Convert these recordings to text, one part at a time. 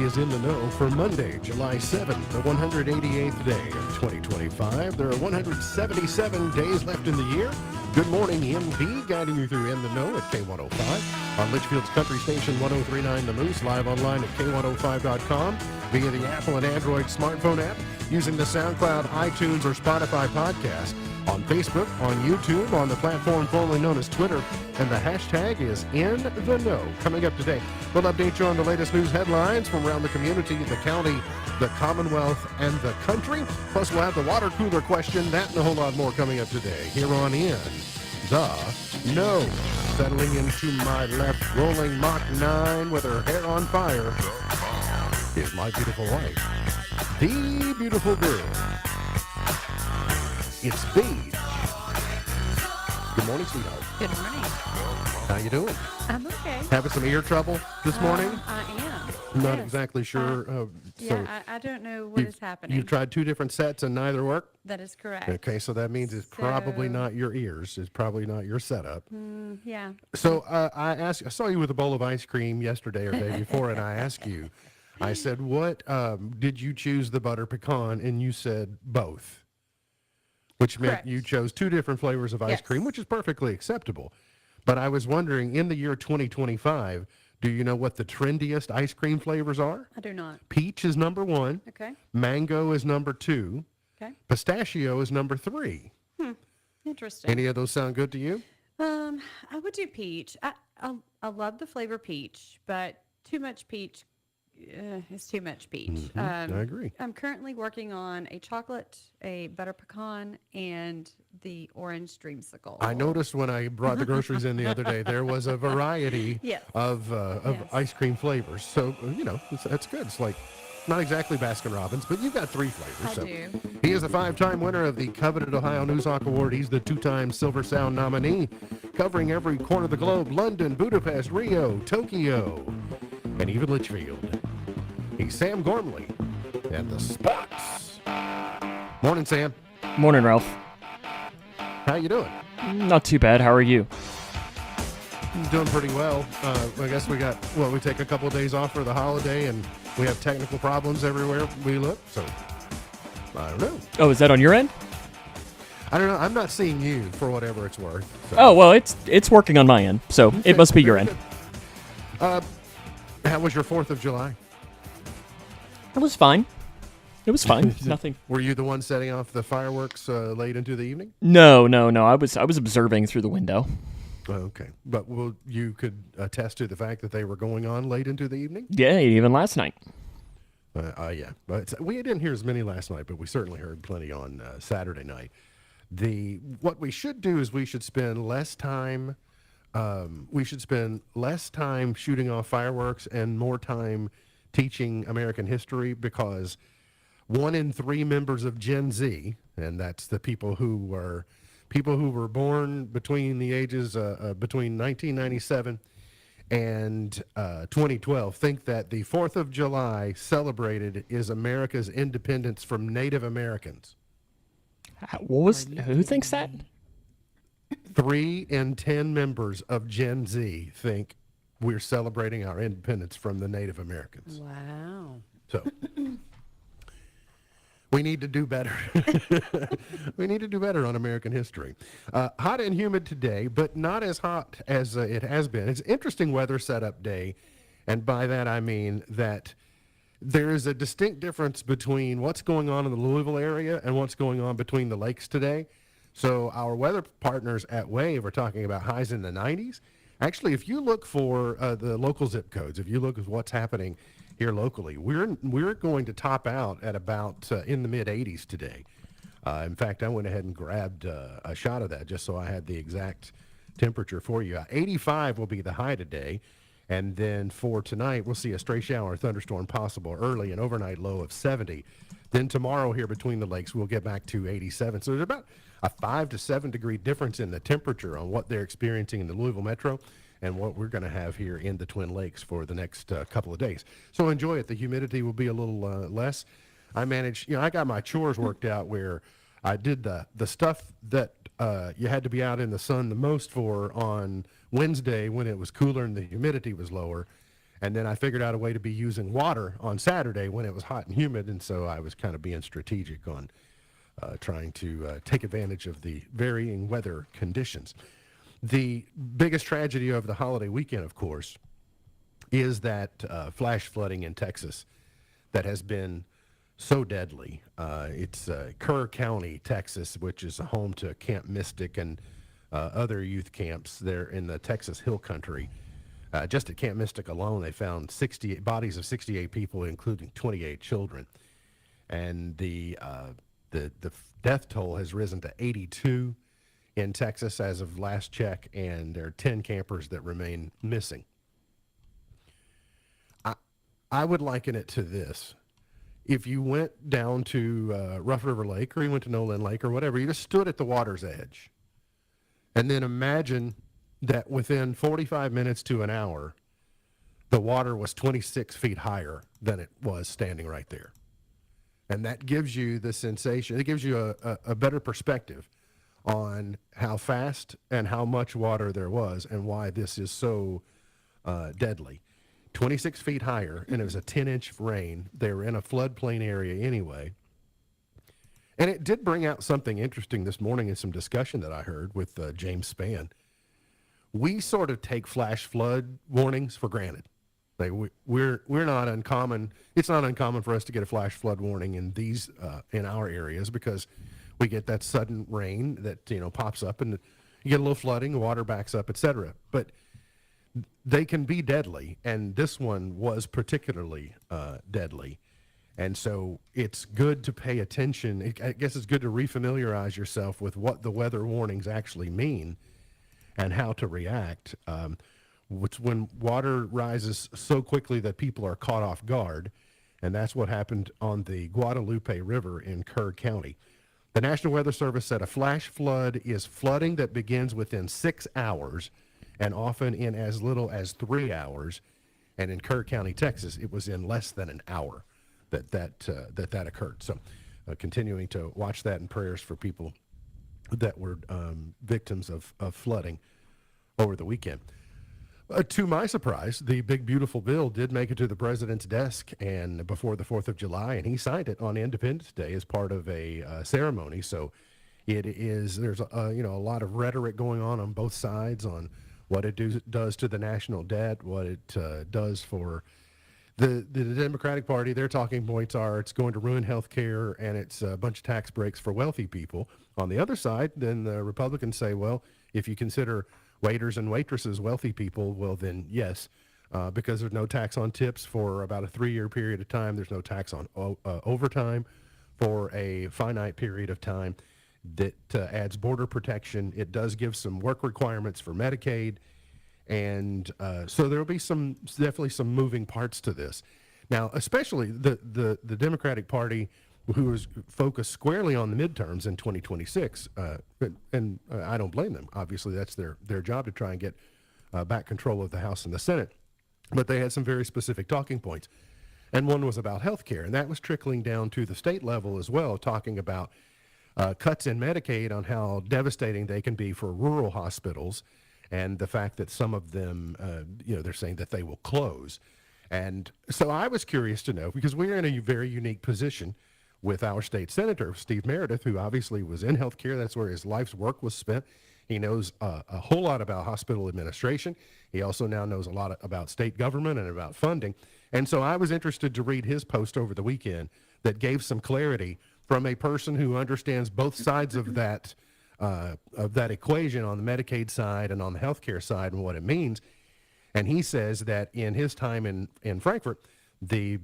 is in the know for Monday, July 7th, the 188th day of 2025. There are 177 days left in the year. Good morning, MD, guiding you through In the Know at K105. On Litchfield's Country Station 1039 The Moose, live online at K105.com via the Apple and Android smartphone app, using the SoundCloud, iTunes, or Spotify podcast. On Facebook, on YouTube, on the platform formerly known as Twitter, and the hashtag is In the Know. Coming up today, we'll update you on the latest news headlines from around the community, the county, the Commonwealth, and the country. Plus, we'll have the water cooler question, that and a whole lot more coming up today here on In the Know. Settling into my left, rolling Mach 9 with her hair on fire is my beautiful wife, the beautiful girl. It's Beach. Good morning, sweetheart. Good morning. How you doing? I'm okay. Having some ear trouble this morning? I am. I'm not Yes. exactly sure. I don't know what is happening. You've tried two different sets and neither work? That is correct. Okay, so that means it's probably So- not your ears. It's probably not your setup. Yeah. So I saw you with a bowl of ice cream yesterday or the day before, and I asked you, I said, what did you choose, the butter pecan? And you said both. Which meant Correct. you chose two different flavors of ice Yes. cream, which is perfectly acceptable. But I was wondering, in the year 2025, do you know what the trendiest ice cream flavors are? I do not. Peach is number 1. Okay. Mango is number 2. Okay. Pistachio is number 3. Interesting. Any of those sound good to you? I would do peach. I love the flavor peach, but too much peach is too much peach. I agree. I'm currently working on a chocolate, a butter pecan, and the orange dreamsicle. I noticed when I brought the groceries in the other day, there was a variety Yes. of Yes. ice cream flavors. So, that's good. It's like not exactly Baskin-Robbins, but you've got 3 flavors. I So. do. He is a 5-time winner of the coveted Ohio Newshawk Award. He's the 2-time Silver Sound nominee, covering every corner of the globe: London, Budapest, Rio, Tokyo, and even Litchfield. He's Sam Gormley and the Spots. Morning, Sam. Morning, Ralph. How you doing? Not too bad. How are you? Doing pretty well. I guess we take a couple of days off for the holiday, and we have technical problems everywhere we look. So I don't know. Oh, is that on your end? I don't know. I'm not seeing you for whatever it's worth. So. Oh, well, it's working on my end, so it must be your Very end. good. How was your 4th of July? It was fine. It was fine. Nothing. Were you the one setting off the fireworks late into the evening? No. I was observing through the window. Oh, okay. But you could attest to the fact that they were going on late into the evening? Yeah, even last night. Yeah. But we didn't hear as many last night, but we certainly heard plenty on Saturday night. What we should do is we should spend less time shooting off fireworks and more time teaching American history, because 1 in 3 members of Gen Z, and that's the people who were born between the ages between 1997 and 2012, think that the 4th of July celebrated is America's independence from Native Americans. Who thinks that? 3 in 10 members of Gen Z think we're celebrating our independence from the Native Americans. Wow. So we need to do better. We need to do better on American history. Hot and humid today, but not as hot as it has been. It's interesting weather setup day, and by that I mean that there is a distinct difference between what's going on in the Louisville area and what's going on between the lakes today. So our weather partners at WAVE are talking about highs in the 90s. Actually, if you look for the local zip codes, if you look at what's happening here locally, we're going to top out at about in the mid 80s today. In fact, I went ahead and grabbed a shot of that just so I had the exact temperature for you. 85 will be the high today, and then for tonight we'll see a stray shower or thunderstorm possible early, an overnight low of 70. Then tomorrow here between the lakes we'll get back to 87. So there's about a 5 to 7 degree difference in the temperature on what they're experiencing in the Louisville metro and what we're going to have here in the Twin Lakes for the next couple of days. So enjoy it. The humidity will be a little less. I managed, I got my chores worked out where I did the stuff that you had to be out in the sun the most for on Wednesday when it was cooler and the humidity was lower. And then I figured out a way to be using water on Saturday when it was hot and humid, and so I was kind of being strategic on trying to take advantage of the varying weather conditions. The biggest tragedy of the holiday weekend, of course, is that flash flooding in Texas that has been so deadly. It's Kerr County, Texas, which is home to Camp Mystic and other youth camps there in the Texas Hill Country. Just at Camp Mystic alone, they found 68 bodies of 68 people, including 28 children. And the death toll has risen to 82 in Texas as of last check, and there are 10 campers that remain missing. I would liken it to this. If you went down to Rough River Lake, or you went to Nolan Lake or whatever, you just stood at the water's edge. And then imagine that within 45 minutes to an hour, the water was 26 feet higher than it was standing right there. And that gives you the sensation, it gives you a better perspective on how fast and how much water there was and why this is so deadly. 26 feet higher, and it was a 10-inch rain. They were in a floodplain area anyway. And it did bring out something interesting this morning in some discussion that I heard with James Spann. We sort of take flash flood warnings for granted. Like we're not uncommon. It's not uncommon for us to get a flash flood warning in these in our areas because we get that sudden rain that pops up and you get a little flooding, water backs up, etc. But they can be deadly, and this one was particularly deadly. And so it's good to pay attention. I guess it's good to refamiliarize yourself with what the weather warnings actually mean and how to react. Which when water rises so quickly that people are caught off guard, and that's what happened on the Guadalupe River in Kerr County. The National Weather Service said a flash flood is flooding that begins within 6 hours and often in as little as 3 hours. And in Kerr County, Texas, it was in less than an hour that occurred. So continuing to watch that, and prayers for people that were victims of flooding over the weekend. To my surprise, the big beautiful bill did make it to the president's desk and before the 4th of July, and he signed it on Independence Day as part of a ceremony. So there's a lot of rhetoric going on both sides on what it does to the national debt, what it does for the Democratic Party. Their talking points are it's going to ruin health care and it's a bunch of tax breaks for wealthy people. On the other side, then the Republicans say, well, if you consider waiters and waitresses wealthy people, well then yes, because there's no tax on tips for about a 3-year period of time. There's no tax on overtime for a finite period of time. That adds border protection. It does give some work requirements for Medicaid. And so there will be definitely some moving parts to this. Now, especially the Democratic Party, who is focused squarely on the midterms in 2026, and I don't blame them. Obviously, that's their job to try and get back control of the House and the Senate. But they had some very specific talking points. And one was about health care, and that was trickling down to the state level as well, talking about cuts in Medicaid, on how devastating they can be for rural hospitals, and the fact that some of them, they're saying that they will close. And so I was curious to know, because we're in a very unique position with our state senator, Steve Meredith, who obviously was in healthcare. That's where his life's work was spent. He knows a whole lot about hospital administration. He also now knows a lot about state government and about funding. And so I was interested to read his post over the weekend that gave some clarity from a person who understands both sides of that equation on the Medicaid side and on the healthcare side and what it means. And he says that in his time in Frankfort, the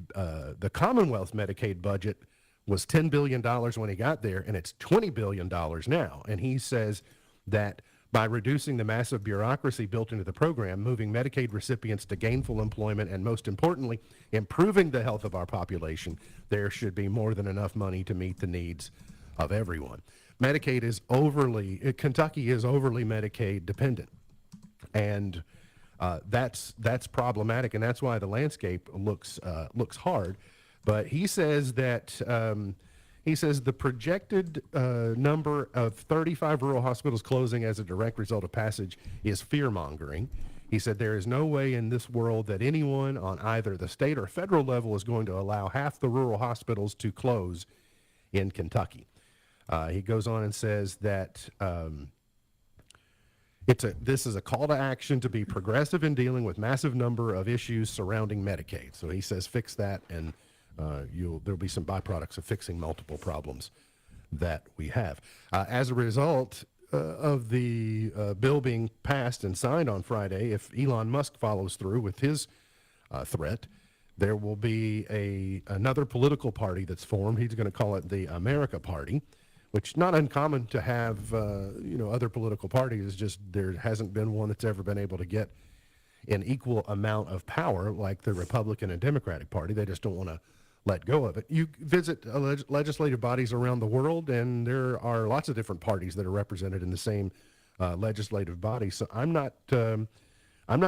Commonwealth Medicaid budget was $10 billion when he got there, and it's $20 billion now. And he says that by reducing the massive bureaucracy built into the program, moving Medicaid recipients to gainful employment, and most importantly, improving the health of our population, there should be more than enough money to meet the needs of everyone. Kentucky is overly Medicaid dependent. And that's problematic, and that's why the landscape looks hard. But he says that the projected number of 35 rural hospitals closing as a direct result of passage is fear-mongering. He said there is no way in this world that anyone on either the state or federal level is going to allow half the rural hospitals to close in Kentucky. He goes on and says that this is a call to action to be progressive in dealing with massive number of issues surrounding Medicaid. So he says fix that, and there'll be some byproducts of fixing multiple problems that we have. As a result of the bill being passed and signed on Friday, if Elon Musk follows through with his threat, there will be another political party that's formed. He's going to call it the America Party, which not uncommon to have, other political parties. Just there hasn't been one that's ever been able to get an equal amount of power like the Republican and Democratic Party. They just don't want to let go of it. You visit legislative bodies around the world, and there are lots of different parties that are represented in the same legislative body. So I'm not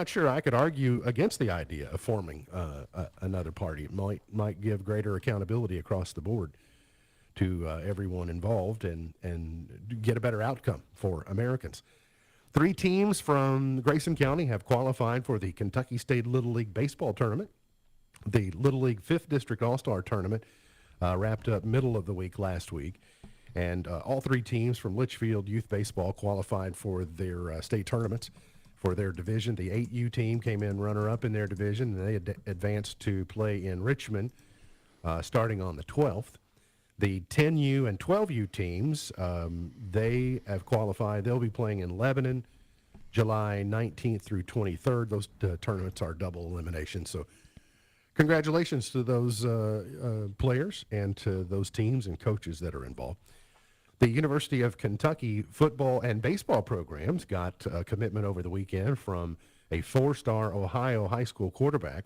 sure I could argue against the idea of forming another party. It might give greater accountability across the board to everyone involved and get a better outcome for Americans. 3 teams from Grayson County have qualified for the Kentucky State Little League Baseball Tournament. The Little League 5th District All-Star Tournament wrapped up middle of the week last week, and all 3 teams from Litchfield Youth Baseball qualified for their state tournaments for their division. The 8U team came in runner-up in their division, and they advanced to play in Richmond starting on the 12th. The 10U and 12U teams, they have qualified. They'll be playing in Lebanon July 19th through 23rd. Those tournaments are double elimination. So congratulations to those players and to those teams and coaches that are involved. The University of Kentucky football and baseball programs got a commitment over the weekend from a 4-star Ohio high school quarterback.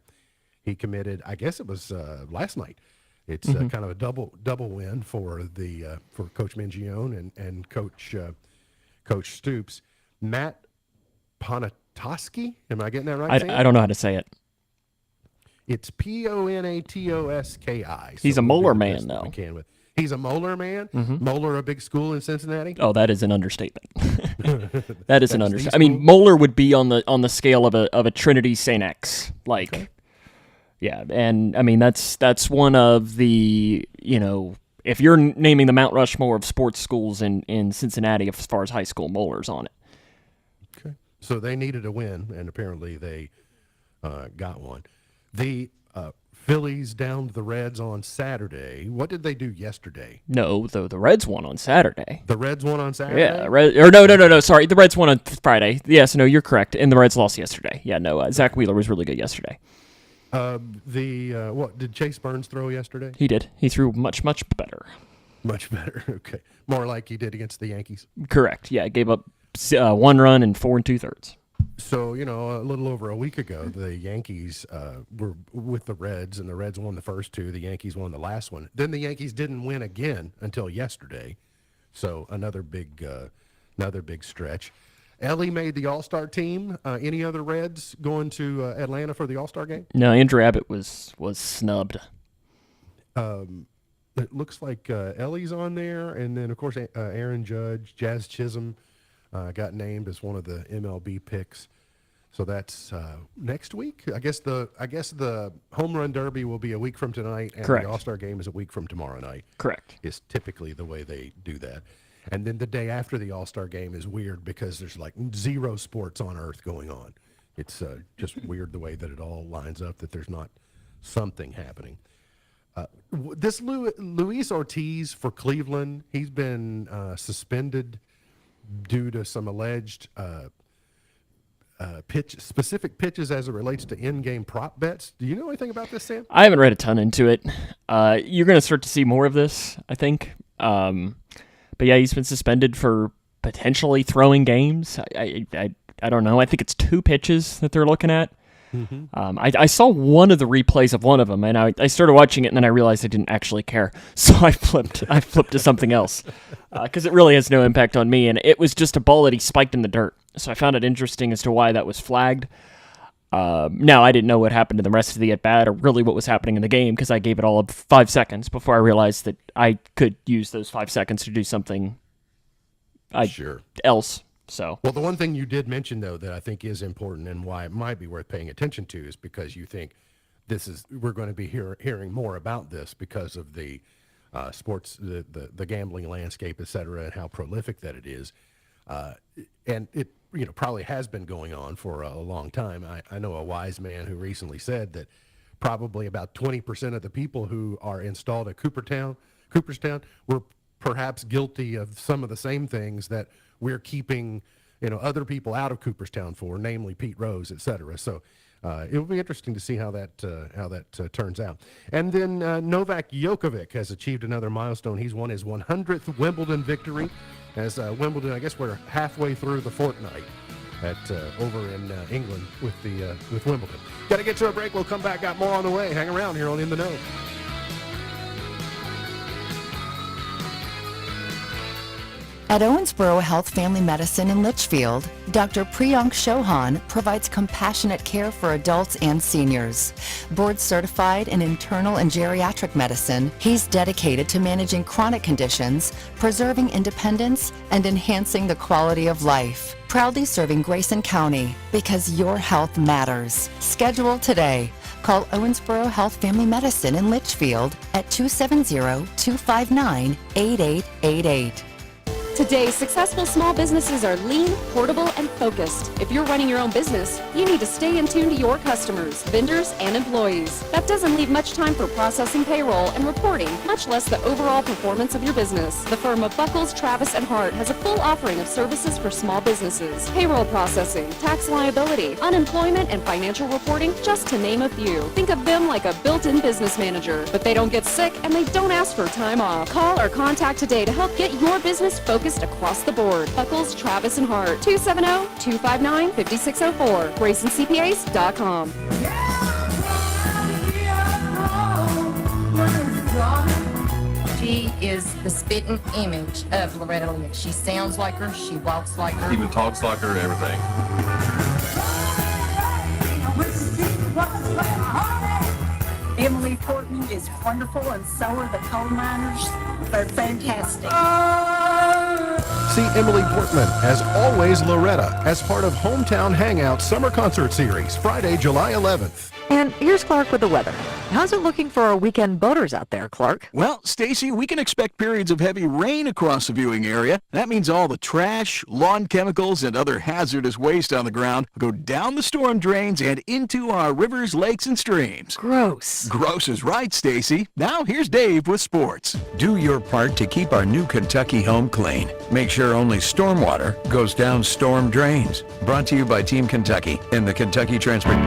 He committed, I guess it was last night. It's kind of a double win for Coach Mingione and Coach Stoops. Matt Ponatoski, am I getting that right? I don't know how to say it. It's Ponatoski. So He's a we'll do Moeller the man, best that though. we can with. He's a Moeller man. Moeller, a big school in Cincinnati. Oh, that is an understatement. That is an That's the understatement. I mean, school? Moeller would be on the scale of a Trinity St. X. Like, Okay. yeah, and I mean that's one of the, if you're naming the Mount Rushmore of sports schools in Cincinnati as far as high school, Moeller's on it. Okay. So they needed a win, and apparently they got one. The Phillies downed the Reds on Saturday. What did they do yesterday? No, the Reds won on Saturday. The Reds won on Saturday? Yeah, no, sorry, the Reds won on Friday. Yes, no, you're correct, and the Reds lost yesterday. Yeah, no, Zach Wheeler was really good yesterday. What did Chase Burns throw yesterday? He did. He threw much better. Much better. Okay. More like he did against the Yankees. Correct. Yeah, gave up 1 run in 4 2/3. So, a little over a week ago, the Yankees were with the Reds, and the Reds won the first 2. The Yankees won the last one. Then the Yankees didn't win again until yesterday. So another big stretch. Ellie made the All-Star team. Any other Reds going to Atlanta for the All-Star game? No, Andrew Abbott was snubbed. It looks like Ellie's on there, and then of course Aaron Judge, Jazz Chisholm got named as one of the MLB picks. So that's next week. I guess the Home Run Derby will be a week from tonight, and Correct. the All-Star game is a week from tomorrow night. Correct. Is typically the way they do that. And then the day after the All-Star game is weird because there's like 0 sports on earth going on. It's just weird the way that it all lines up, that there's not something happening. This Luis Ortiz for Cleveland, he's been suspended due to some alleged specific pitches as it relates to in-game prop bets. Do you know anything about this, Sam? I haven't read a ton into it. You're going to start to see more of this, I think. But yeah, he's been suspended for potentially throwing games. I don't know. I think it's 2 pitches that they're looking at. Mm-hmm. I saw one of the replays of one of them, and I started watching it, and then I realized I didn't actually care. So I flipped to something else because it really has no impact on me, and it was just a ball that he spiked in the dirt. So I found it interesting as to why that was flagged. Now, I didn't know what happened to the rest of the at-bat or really what was happening in the game because I gave it all of 5 seconds before I realized that I could use those 5 seconds to do something Sure. else So Well, the one thing you did mention, though, that I think is important and why it might be worth paying attention to is because you think we're going to be hearing more about this because of the sports, the gambling landscape, et cetera, and how prolific that it is. And it, probably has been going on for a long time. I know a wise man who recently said that probably about 20% of the people who are installed at Cooperstown were perhaps guilty of some of the same things that we're keeping, other people out of Cooperstown for, namely Pete Rose, et cetera. So it'll be interesting to see how that turns out. And then Novak Djokovic has achieved another milestone. He's won his 100th Wimbledon victory. As Wimbledon, I guess we're halfway through the fortnight over in England with Wimbledon. Got to get to a break. We'll come back. Got more on the way. Hang around here on In the Know. At Owensboro Health Family Medicine in Litchfield, Dr. Priyank Chauhan provides compassionate care for adults and seniors. Board certified in internal and geriatric medicine, he's dedicated to managing chronic conditions, preserving independence, and enhancing the quality of life. Proudly serving Grayson County because your health matters. Schedule today. Call Owensboro Health Family Medicine in Litchfield at 270-259-8888. Today, successful small businesses are lean, portable, and focused. If you're running your own business, you need to stay in tune to your customers, vendors, and employees. That doesn't leave much time for processing payroll and reporting, much less the overall performance of your business. The firm of Buckles, Travis, and Hart has a full offering of services for small businesses. Payroll processing, tax liability, unemployment, and financial reporting, just to name a few. Think of them like a built-in business manager, but they don't get sick and they don't ask for time off. Call or contact today to help get your business focused across the board. Buckles, Travis, and Hart. 270-259-5604. GraysonCPAs.com. She is the spitting image of Loretta Lynch. She sounds like her, she walks like her. Even talks like her, everything. Emily Portman is wonderful, and so are the coal miners. They're fantastic. See Emily Portman, as always Loretta, as part of Hometown Hangout Summer Concert Series, Friday, July 11th. And here's Clark with the weather. How's it looking for our weekend boaters out there, Clark? Well, Stacy, we can expect periods of heavy rain across the viewing area. That means all the trash, lawn chemicals, and other hazardous waste on the ground will go down the storm drains and into our rivers, lakes, and streams. Gross. Gross is right, Stacy. Now here's Dave with sports. Do your part to keep our new Kentucky home clean. Make sure only stormwater goes down storm drains. Brought to you by Team Kentucky and the Kentucky Transport.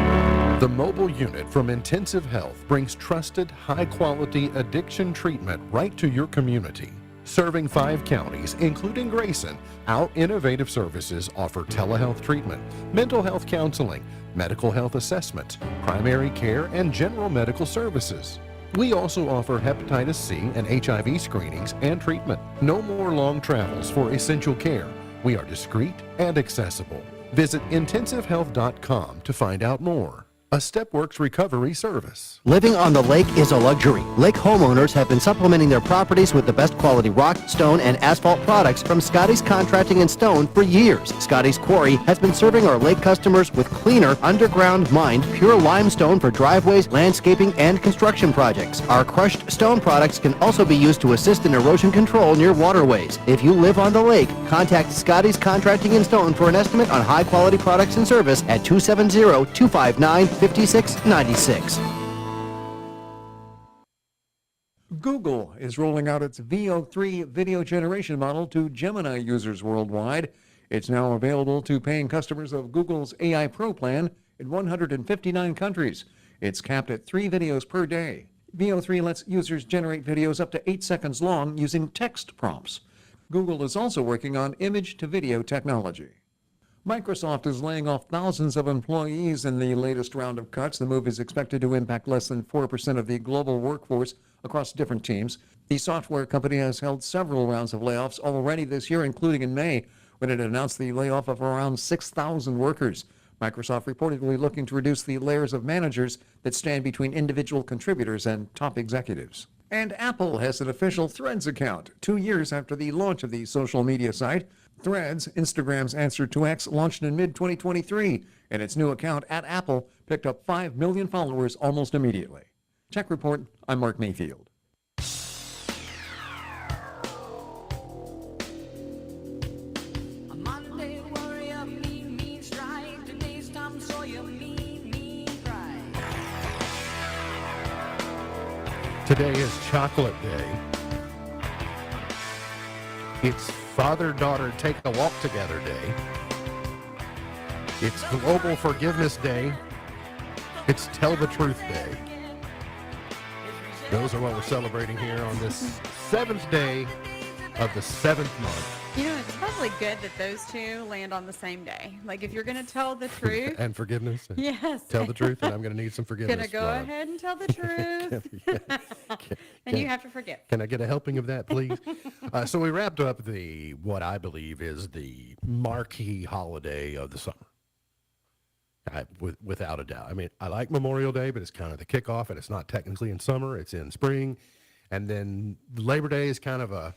The mobile unit from Intensive Health brings trusted, high-quality addiction treatment right to your community. Serving 5 counties, including Grayson, our innovative services offer telehealth treatment, mental health counseling, medical health assessment, primary care, and general medical services. We also offer hepatitis C and HIV screenings and treatment. No more long travels for essential care. We are discreet and accessible. Visit intensivehealth.com to find out more. A StepWorks recovery service. Living on the lake is a luxury. Lake homeowners have been supplementing their properties with the best quality rock, stone, and asphalt products from Scotty's Contracting and Stone for years. Scotty's Quarry has been serving our lake customers with cleaner, underground mined, pure limestone for driveways, landscaping, and construction projects. Our crushed stone products can also be used to assist in erosion control near waterways. If you live on the lake, contact Scotty's Contracting and Stone for an estimate on high-quality products and service at 270-259-5696. Google is rolling out its VO3 video generation model to Gemini users worldwide. It's now available to paying customers of Google's AI Pro plan in 159 countries. It's capped at 3 videos per day. VO3 lets users generate videos up to 8 seconds long using text prompts. Google is also working on image-to-video technology. Microsoft is laying off thousands of employees in the latest round of cuts. The move is expected to impact less than 4% of the global workforce across different teams. The software company has held several rounds of layoffs already this year, including in May, when it announced the layoff of around 6,000 workers. Microsoft reportedly looking to reduce the layers of managers that stand between individual contributors and top executives. And Apple has an official Threads account 2 years after the launch of the social media site. Threads, Instagram's answer to X, launched in mid-2023, and its new account at Apple picked up 5 million followers almost immediately. Check Report, I'm Mark Mayfield. Today is Chocolate Day. It's Father-Daughter Take a Walk Together Day. It's Global Forgiveness Day. It's Tell the Truth Day. Those are what we're celebrating here on this 7th day of the 7th month. You know, it's probably good that those two land on the same day. Like, if you're going to tell the truth. And forgiveness. Yes. Tell the truth, and I'm going to need some forgiveness. Going to go ahead and tell the truth. And you have to forgive. Can I get a helping of that, please? So we wrapped up what I believe is the marquee holiday of the summer. Without a doubt. I mean, I like Memorial Day, but it's kind of the kickoff, and it's not technically in summer. It's in spring. And then Labor Day is kind of a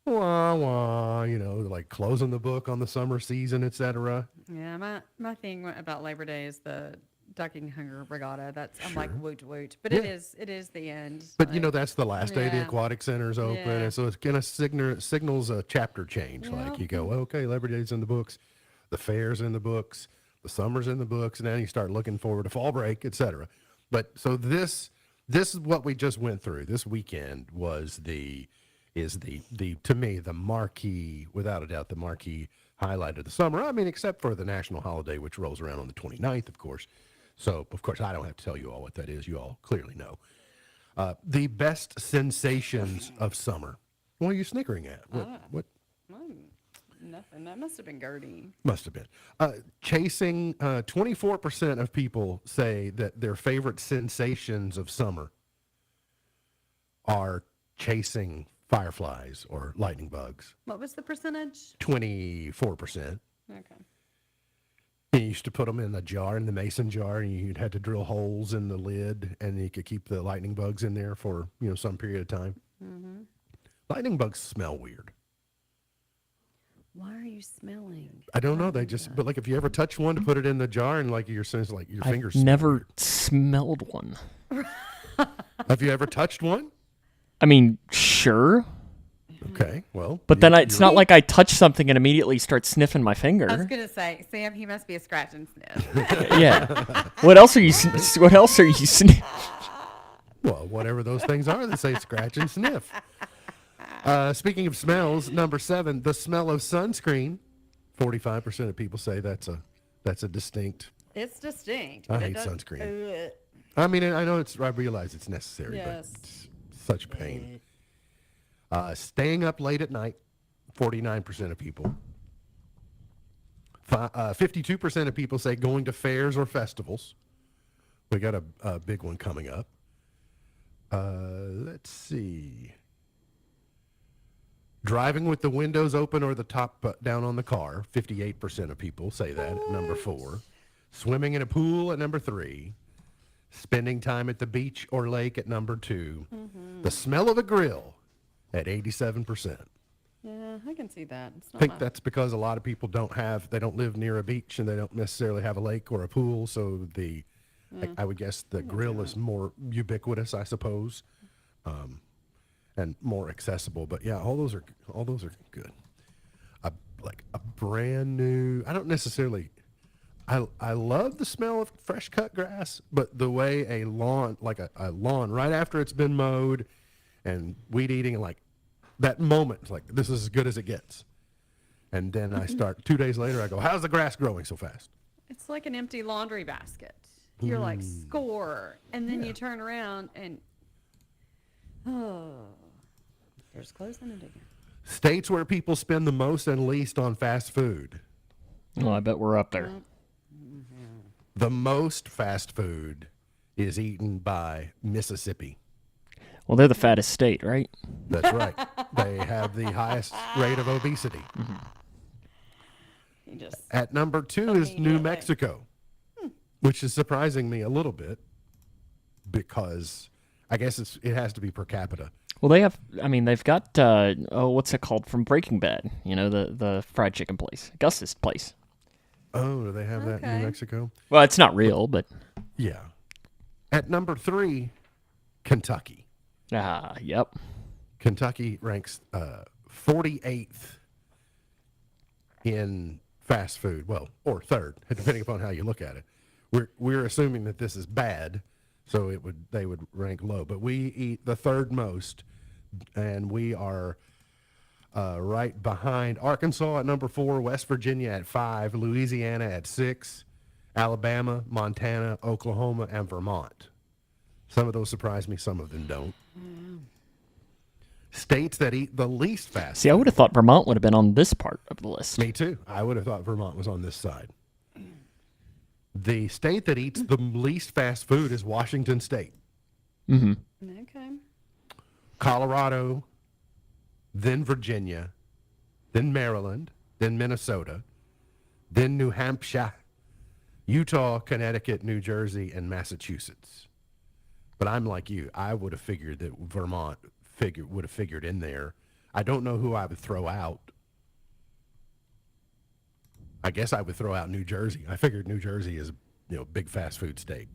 wah, wah, like closing the book on the summer season, etc. Yeah, my thing about Labor Day is the ducking hunger regatta. I'm like woot woot, but Yeah. it is the end. But that's the last day the Yeah. aquatic center's open, Yeah. and so it kind of signals a chapter change. Like you go, okay, Labor Day's in the books, the fair's in the books, the summer's in the books, and then you start looking forward to fall break, etc. But so this is what we just went through. This weekend was the to me the marquee, without a doubt, the marquee highlight of the summer. I mean, except for the national holiday, which rolls around on the 29th, of course. So, of course, I don't have to tell you all what that is. You all clearly know. The best sensations of summer. What are you snickering at? What? Nothing. That must have been Gertie. Must have been. Chasing, 24% of people say that their favorite sensations of summer are chasing fireflies or lightning bugs. What was the percentage? 24%. Okay. You used to put them in a jar, in the mason jar, and you'd had to drill holes in the lid, and you could keep the lightning bugs in there for, some period of time. Mm-hmm. Lightning bugs smell weird. Why are you smelling? I don't know. They just, but like if you ever touch one to put it in the jar and like your fingers. I've never smelled one. Have you ever touched one? I mean, sure. Okay, well. But then it's not like I touch something and immediately start sniffing my finger. I was gonna say, Sam, he must be a scratch and sniff. Yeah. What else are you? What else are you sniffing? Well, whatever those things are, they say scratch and sniff. Speaking of smells, number 7, the smell of sunscreen. 45% of people say that's a distinct. It's distinct. I but hate it does- sunscreen. Ugh. I mean, I know I realize it's necessary, Yes. but it's such pain. Staying up late at night, 49% of people. 52% of people say going to fairs or festivals. We got a big one coming up. Let's see. Driving with the windows open or the top down on the car. 58% of people say that at number 4. Swimming in a pool at number 3. Spending time at the beach or lake at number 2. Mm-hmm. The smell of a grill at 87%. Yeah, I can see that. It's I not think that's because a lot of people don't live near a beach and they don't necessarily have a lake or a pool. So I would guess the grill is more ubiquitous, I suppose, and more accessible. But yeah, all those are good. Like a brand new. I don't necessarily. I love the smell of fresh cut grass, but the way a lawn, like a lawn right after it's been mowed, and weed eating, and like that moment, it's like this is as good as it gets. And then I start 2 days later. I go, how's the grass growing so fast? It's like an empty laundry basket. You're like, score. And then you turn around and, there's clothes in it again. States where people spend the most and least on fast food. Well, I bet we're up there. The most fast food is eaten by Mississippi. Well, they're the fattest state, right? That's right. They have the highest rate of obesity. At number 2 is New Mexico, which is surprising me a little bit because I guess it has to be per capita. Well, they've got, what's it called from Breaking Bad? You know, the fried chicken place, Gus's place. Oh, do they have that in New Mexico? Well, it's not real, but. Yeah. At number 3, Kentucky. Yep. Kentucky ranks 48th in fast food. Well, or third, depending upon how you look at it. We're assuming that this is bad, so they would rank low. But we eat the third most, and we are right behind Arkansas at number 4, West Virginia at 5, Louisiana at 6, Alabama, Montana, Oklahoma, and Vermont. Some of those surprise me, some of them don't. States that eat the least fast See, I would have thought Vermont would have been on this part of the list. Me too. I would have thought Vermont was on this side. The state that eats the least fast food is Washington State. Mm-hmm. Okay. Colorado, then Virginia, then Maryland, then Minnesota, then New Hampshire, Utah, Connecticut, New Jersey, and Massachusetts. But I'm like you. I would have figured that Vermont would have figured in there. I don't know who I would throw out. I guess I would throw out New Jersey. I figured New Jersey is, big fast food state.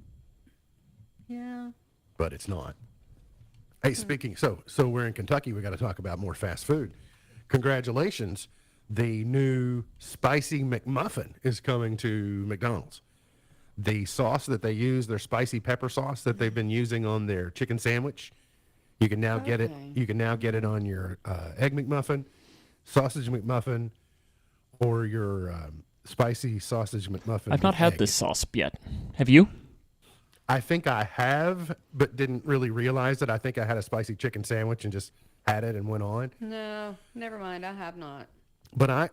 Yeah. But it's not. Hey, speaking, so we're in Kentucky. We got to talk about more fast food. Congratulations. The new Spicy McMuffin is coming to McDonald's. The sauce that they use, their spicy pepper sauce that they've been using on their chicken sandwich, you can now get it. You can now get it on your Egg McMuffin, Sausage McMuffin, or your spicy sausage McMuffin. I've not had egg. this sauce yet. Have you? I think I have, but didn't really realize it. I think I had a spicy chicken sandwich and just had it and went on. No, never mind. I have not. But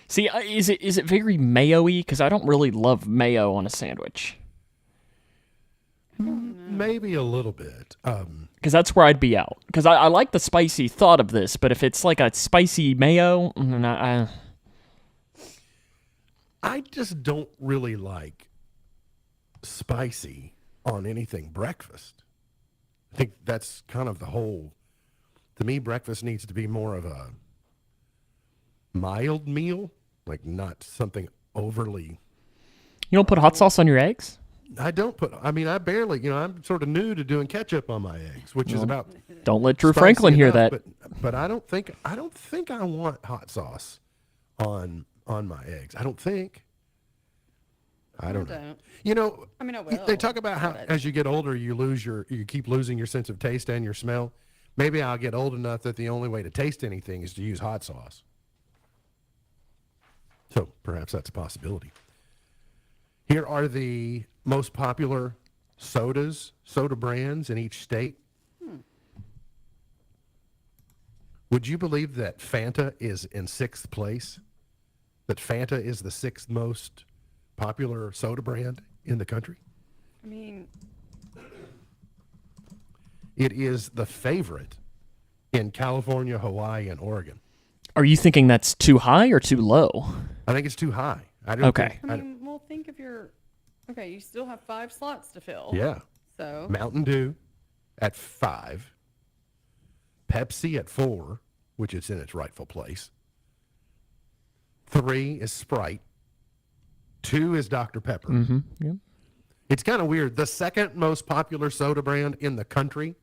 See, is it very mayo-y? Because I don't really love mayo on a sandwich. Maybe a little bit. Because that's where I'd be out. Because I like the spicy thought of this, but if it's like a spicy mayo, I just don't really like spicy on anything breakfast. I think that's kind of the whole. To me, breakfast needs to be more of a mild meal, like not something overly. You don't put hot sauce on your eggs? I barely, I'm sort of new to doing ketchup on my eggs, which is about. Don't let Drew spicy Franklin hear enough, that. But I don't think I want hot sauce on my eggs. I don't think. I don't know. I mean, I will. They talk about how as you get older, you keep losing your sense of taste and your smell. Maybe I'll get old enough that the only way to taste anything is to use hot sauce. So perhaps that's a possibility. Here are the most popular soda brands in each state. Would you believe that Fanta is in 6th place? That Fanta is the 6th most popular soda brand in the country? I mean, it is the favorite in California, Hawaii, and Oregon. Are you thinking that's too high or too low? I think it's too high. Okay. Think of your. Okay, you still have 5 slots to fill. Yeah. So. Mountain Dew at 5. Pepsi at 4, which is in its rightful place. 3 is Sprite. 2 is Dr. Pepper. Mm-hmm. Yeah. It's kind of weird. The second most popular soda brand in the country,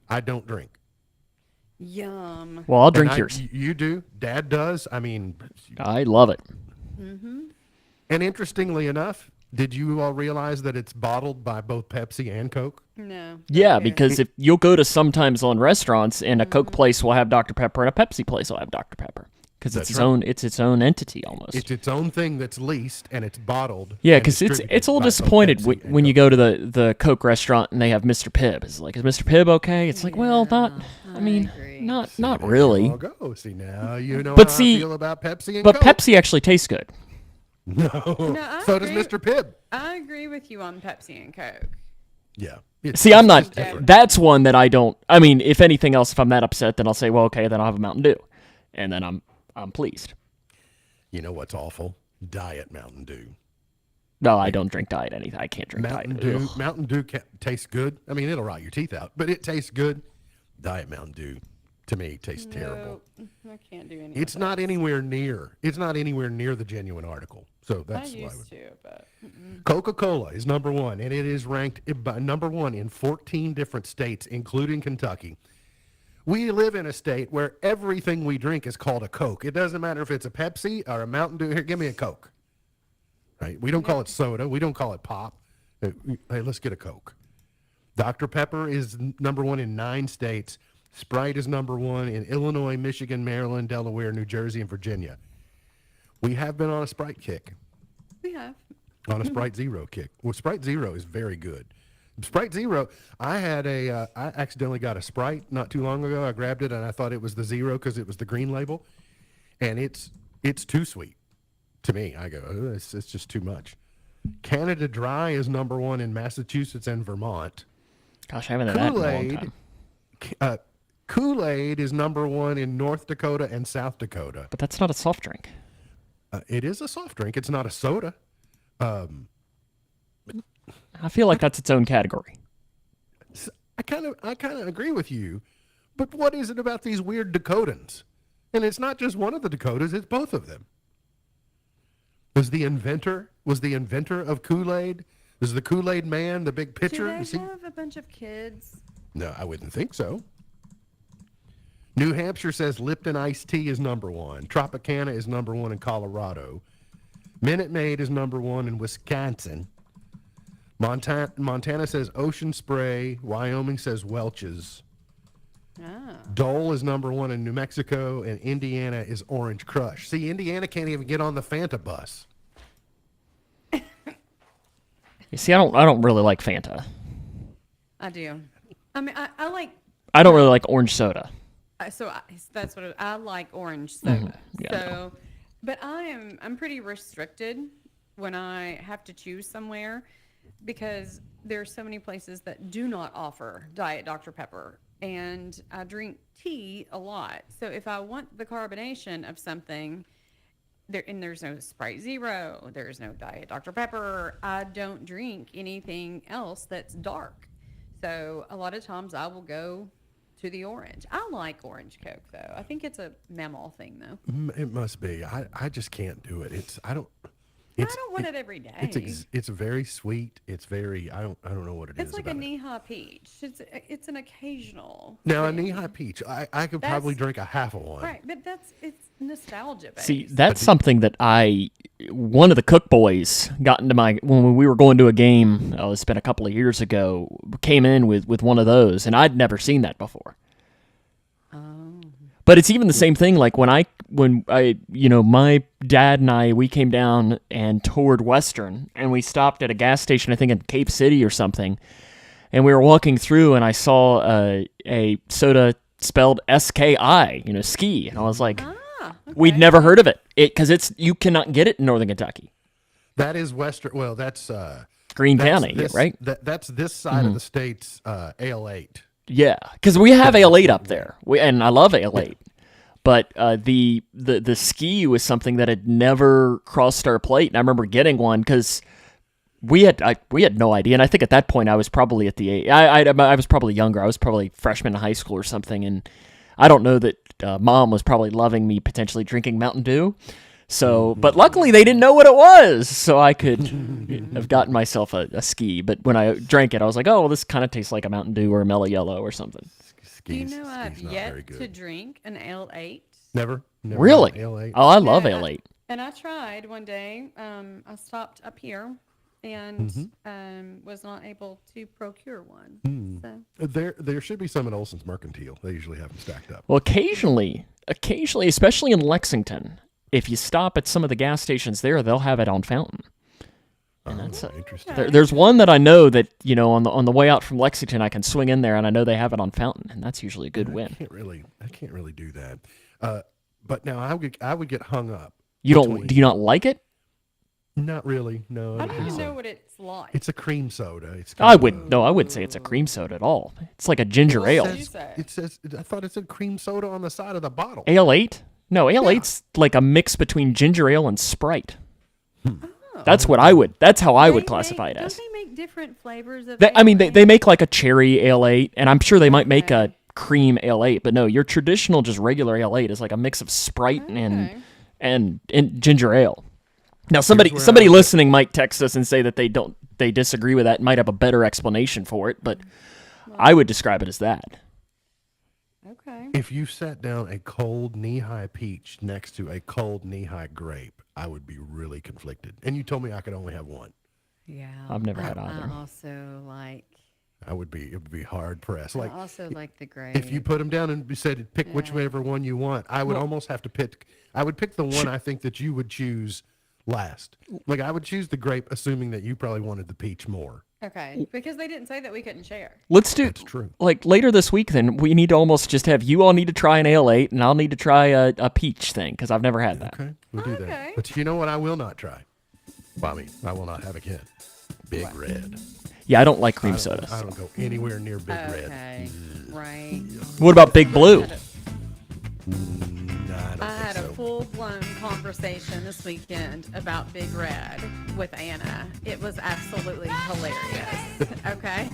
I don't drink. Yum. Well, I'll drink yours. You do? Dad does? I mean... I love it. Mm-hmm. And interestingly enough, did you all realize that it's bottled by both Pepsi and Coke? No. Yeah, because if you'll go to sometimes on restaurants and a Coke place will have Dr. Pepper and a Pepsi place will have Dr. Pepper. Because it's its own entity almost. It's its own thing that's leased and it's bottled. Yeah, because it's a little disappointed when you go to the Coke restaurant and they have Mr. Pibb. It's like, is Mr. Pibb okay? It's like, well, not really. Go see now. You know but how see, I feel about Pepsi and but Coke. Pepsi actually tastes good. No, so does Mr. Pibb. I agree with you on Pepsi and Coke. Yeah. See, I'm not. That's one that I don't. I mean, if anything else, if I'm that upset, then I'll say, well, okay, then I'll have a Mountain Dew, and then I'm pleased. You know what's awful? Diet Mountain Dew. No, I don't drink diet anything. I can't drink Mountain diet. Dew. Ugh. Mountain Dew tastes good. I mean, it'll rot your teeth out, but it tastes good. Diet Mountain Dew, to me, tastes terrible. I can't do any. It's not anywhere near. It's not anywhere near the genuine article. So I that's why. used to, but Coca-Cola is number one, and it is ranked by number one in 14 different states, including Kentucky. We live in a state where everything we drink is called a Coke. It doesn't matter if it's a Pepsi or a Mountain Dew. Here, give me a Coke. Right? We don't call it soda. We don't call it pop. Hey, let's get a Coke. Dr. Pepper is number one in 9 states. Sprite is number one in Illinois, Michigan, Maryland, Delaware, New Jersey, and Virginia. We have been on a Sprite kick. we have. On a Sprite Zero kick. Well, Sprite Zero is very good. Sprite Zero, I accidentally got a Sprite not too long ago. I grabbed it and I thought it was the Zero because it was the green label. And it's too sweet to me. I go, oh, it's just too much. Canada Dry is number one in Massachusetts and Vermont. Gosh, I haven't had that in a long time. Kool-Aid is number one in North Dakota and South Dakota. But that's not a soft drink. It is a soft drink. It's not a soda. I feel like that's its own category. I kind of agree with you, but what is it about these weird Dakotans? And it's not just one of the Dakotas; it's both of them. Was the inventor of Kool-Aid? Was the Kool-Aid man the big pitcher? Do Is they he- have a bunch of kids? No, I wouldn't think so. New Hampshire says Lipton iced tea is number one. Tropicana is number one in Colorado. Minute Maid is number one in Wisconsin. Montana says Ocean Spray. Wyoming says Welch's. Dole is number one in New Mexico, and Indiana is Orange Crush. See, Indiana can't even get on the Fanta bus. You see, I don't really like Fanta. I do. I mean, I like. I don't really like orange soda. That's what I like orange soda. Yeah, so, but I'm pretty restricted when I have to choose somewhere because there are so many places that do not offer Diet Dr. Pepper, and I drink tea a lot. So if I want the carbonation of something, there's no Sprite Zero, there's no Diet Dr. Pepper. I don't drink anything else that's dark. So a lot of times I will go to the orange. I like orange Coke though. I think it's a mammal thing though. It must be. I just can't do it. I don't want it every day. It's very sweet. It's very. I don't know what it is. It's like a about it. knee-high peach. It's an occasional. Now a thing. knee-high peach. I could probably drink a half of one. Right, but it's nostalgia based. See, that's something that one of the Cook boys got into when we were going to a game, it's been a couple of years ago, came in with one of those, and I'd never seen that before. But it's even the same thing, like when I, my dad and we came down and toured Western, and we stopped at a gas station, I think in Cape City or something, and we were walking through, and I saw a soda spelled S-K-I, ski, and I was like, we'd never heard of it, because you cannot get it in Northern Kentucky. That is Western, well, that's Greene County, right? That's this side of the state's Ale-8. Yeah, because we have Ale-8 up there, and I love Ale-8. But the ski was something that had never crossed our plate, and I remember getting one because we had no idea. And I think at that point I was probably at the I was probably younger. I was probably freshman in high school or something, and I don't know that Mom was probably loving me potentially drinking Mountain Dew. So, but luckily they didn't know what it was, so I could have gotten myself a ski. But when I drank it, I was like, oh, well, this kind of tastes like a Mountain Dew or a Mellow Yellow or something. Do you know I've yet to drink an Ale-8? Never Really? Ale-8. Oh, I love Ale-8. And I tried one day. I stopped up here and was not able to procure one. So. There should be some at Olson's Mercantile. They usually have them stacked up. Well, occasionally, especially in Lexington, if you stop at some of the gas stations there, they'll have it on Fountain. And that's interesting. There's one that I know that on the way out from Lexington, I can swing in there, and I know they have it on Fountain, and that's usually a good win. I can't really do that. But now I would get hung up. Do you not like it? Not really. No. I don't even know what it's like. It's a cream soda. I wouldn't say it's a cream soda at all. It's like a ginger ale. It says. I thought it said cream soda on the side of the bottle. Ale-8? No, Ale-8's like a mix between ginger ale and Sprite. That's how I would classify it as. Don't they make different flavors of They make like a cherry Ale 8, and I'm sure they might make a cream Ale 8, but no, your traditional just regular Ale 8 is like a mix of Sprite and ginger ale. Now somebody listening might text us and say that they disagree with that, might have a better explanation for it, but I would describe it as that. Okay. If you sat down a cold knee-high peach next to a cold knee-high grape, I would be really conflicted. And you told me I could only have one. Yeah. I've never had either. I also like. It would be hard pressed. Like, I also like the grape. if you put them down and said pick whichever one you want, I would almost have to pick. I would pick the one I think that you would choose last. Like, I would choose the grape, assuming that you probably wanted the peach more. Okay, because they didn't say that we couldn't share. Let's do That's true. Like later this week. Then we need to almost just have you all need to try an Ale 8, and I'll need to try a peach thing because I've never had that. Okay, we'll do that. But you know what? I will not try. Well, I mean, I will not have again. Big Red. Yeah, I don't like cream sodas. I don't go anywhere near Big Red. Okay, right. What about Big Blue? I had a full-blown conversation this weekend about Big Red with Anna. It was absolutely hilarious. Okay?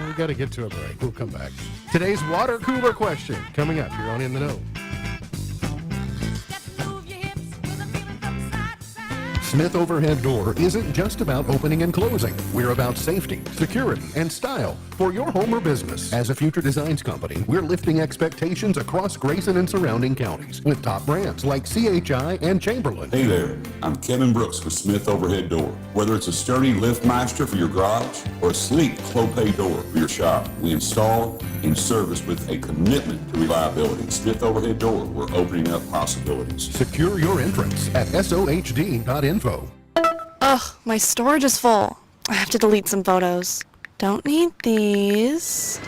We got to get to a break. We'll come back. Today's water cooler question coming up. You're on In the Know. Smith Overhead Door isn't just about opening and closing. We're about safety, security, and style for your home or business. As a Future Designs company, we're lifting expectations across Grayson and surrounding counties with top brands like CHI and Chamberlain. Hey there, I'm Kevin Brooks with Smith Overhead Door. Whether it's a sturdy LiftMeister for your garage or a sleek Clopay door for your shop, we install and service with a commitment to reliability. Smith Overhead Door, we're opening up possibilities. Secure your entrance at sohd.info. Ugh, my storage is full. I have to delete some photos. Don't need these.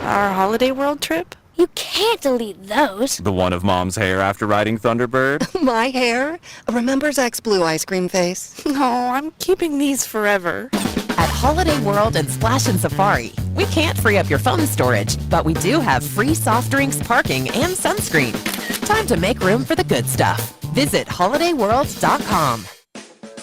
Our holiday world trip? You can't delete those. The one of Mom's hair after riding Thunderbird? My hair? Remember Zach's blue ice cream face? No, I'm keeping these forever. At Holiday World and Splash and Safari, we can't free up your phone storage, but we do have free soft drinks, parking, and sunscreen. Time to make room for the good stuff. Visit holidayworld.com.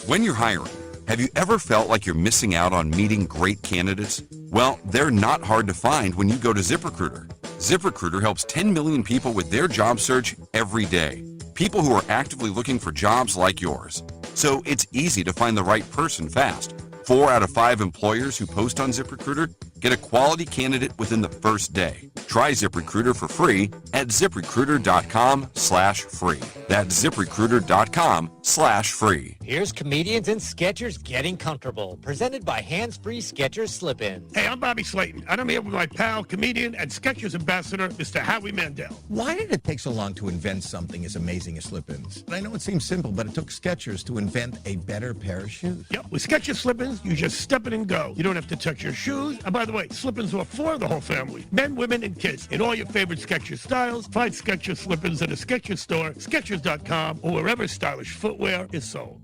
When you're hiring, have you ever felt like you're missing out on meeting great candidates? Well, they're not hard to find when you go to ZipRecruiter. ZipRecruiter helps 10 million people with their job search every day. People who are actively looking for jobs like yours. So it's easy to find the right person fast. 4 out of 5 employers who post on ZipRecruiter get a quality candidate within the first day. Try ZipRecruiter for free at ZipRecruiter.com/free. That's ZipRecruiter.com/free. Here's Comedians and Sketchers Getting Comfortable, presented by Hands Free Skechers Slip-Ins. Hey, I'm Bobby Slayton, and I'm here with my pal, comedian, and Skechers ambassador, Mr. Howie Mandel. Why did it take so long to invent something as amazing as Slip-Ins? I know it seems simple, but it took Skechers to invent a better pair of shoes. Yep, with Skechers Slip-Ins, you just step in and go. You don't have to touch your shoes. And by the way, Slip-Ins are for the whole family. Men, women, and kids. In all your favorite Skechers styles, find Skechers Slip-Ins at a Skechers store, Skechers.com, or wherever stylish footwear is sold.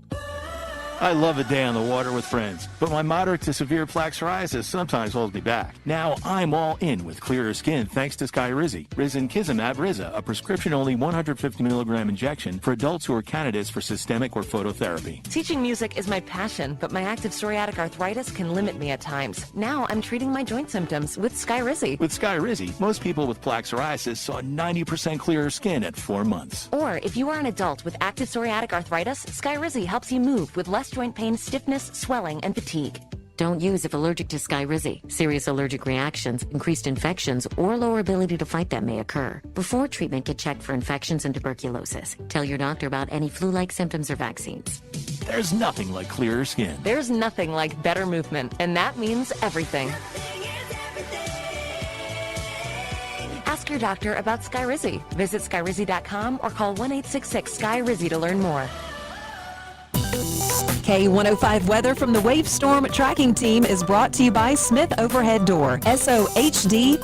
I love a day on the water with friends, but my moderate to severe plaque psoriasis sometimes holds me back. Now I'm all in with clearer skin thanks to Skyrizi. Risankizumab Riza, a prescription-only 150 milligram injection for adults who are candidates for systemic or phototherapy. Teaching music is my passion, but my active psoriatic arthritis can limit me at times. Now I'm treating my joint symptoms with Skyrizi. With Skyrizi, most people with plaque psoriasis saw 90% clearer skin at 4 months. Or if you are an adult with active psoriatic arthritis, Skyrizi helps you move with less joint pain, stiffness, swelling, and fatigue. Don't use if allergic to Skyrizi. Serious allergic reactions, increased infections, or lower ability to fight them may occur. Before treatment, get checked for infections and tuberculosis. Tell your doctor about any flu-like symptoms or vaccines. There's nothing like clearer skin. There's nothing like better movement, and that means everything. Ask your doctor about Skyrizi. Visit Skyrizi.com or call 1-866-SKY-RIZZI to learn more. K105 weather from the Wave Storm Tracking Team is brought to you by Smith Overhead Door, SOHD.info.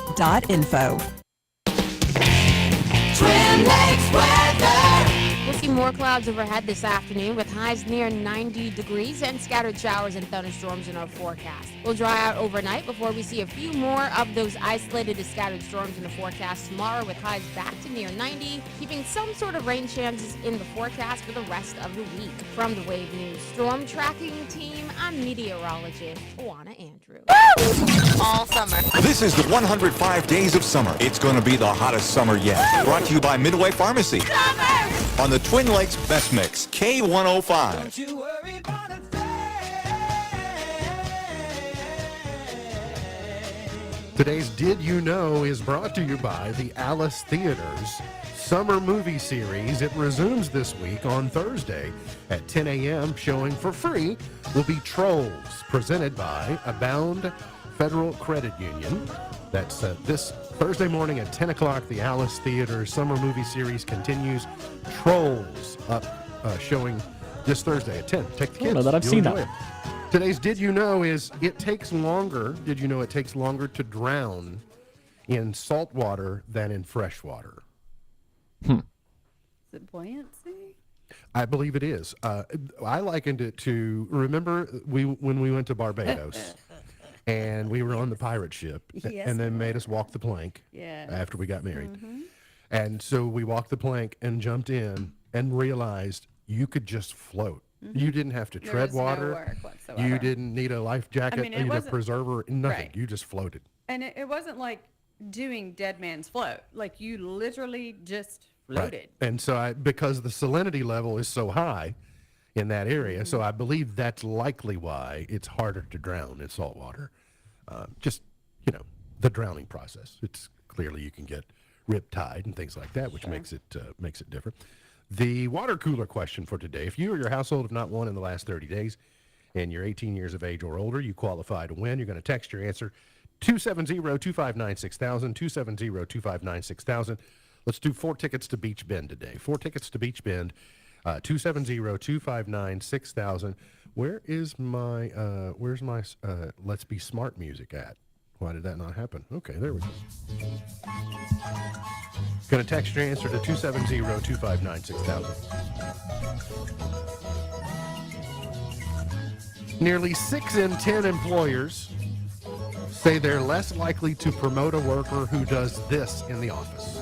Twin Lakes weather. We'll see more clouds overhead this afternoon with highs near 90 degrees and scattered showers and thunderstorms in our forecast. We'll dry out overnight before we see a few more of those isolated to scattered storms in the forecast tomorrow with highs back to near 90, keeping some sort of rain chances in the forecast for the rest of the week. From the Wave News Storm Tracking Team, I'm meteorologist Juana Andrews. All summer. This is the 105 Days of Summer. It's going to be the hottest summer yet. Brought to you by Midway Pharmacy. On the Twin Lakes Best Mix, K105. Don't you worry about a Today's Did You Know is brought to you by the Alice Theaters Summer Movie Series. It resumes this week on Thursday at 10 a.m. Showing for free will be Trolls, presented by Abound Federal Credit Union. That's this Thursday morning at 10 o'clock. The Alice Theater Summer Movie Series continues. Trolls up showing this Thursday at 10. Take the kids. I don't know that I've You'll seen enjoy that. it. Today's Did You Know is it takes longer. Did you know it takes longer to drown in salt water than in fresh water? Is it buoyancy? I believe it is. I likened it to, remember when we went to Barbados and we were on the pirate ship Yes, and then made us walk the plank after we got married. And so we walked the plank and jumped in and realized you could just float. You didn't have to There tread was no water. work whatsoever. You didn't need a life jacket, mean, it need a wasn't- preserver, nothing. Right. You just floated. And it wasn't like doing dead man's float. Like you literally just floated. Right. And so because the salinity level is so high in that area, so I believe that's likely why it's harder to drown in salt water. Just, the drowning process. It's clearly you can get riptide and things like that, which makes it different. The water cooler question for today. If you or your household have not won in the last 30 days and you're 18 years of age or older, you qualify to win. You're going to text your answer 270-259-6000, 270-259-6000. Let's do 4 tickets to Beach Bend today. 4 tickets to Beach Bend, 270-259-6000. Where's my Let's Be Smart music at? Why did that not happen? Okay, there we go. Going to text your answer to 270-259-6000. Nearly 6 in 10 employers say they're less likely to promote a worker who does this in the office.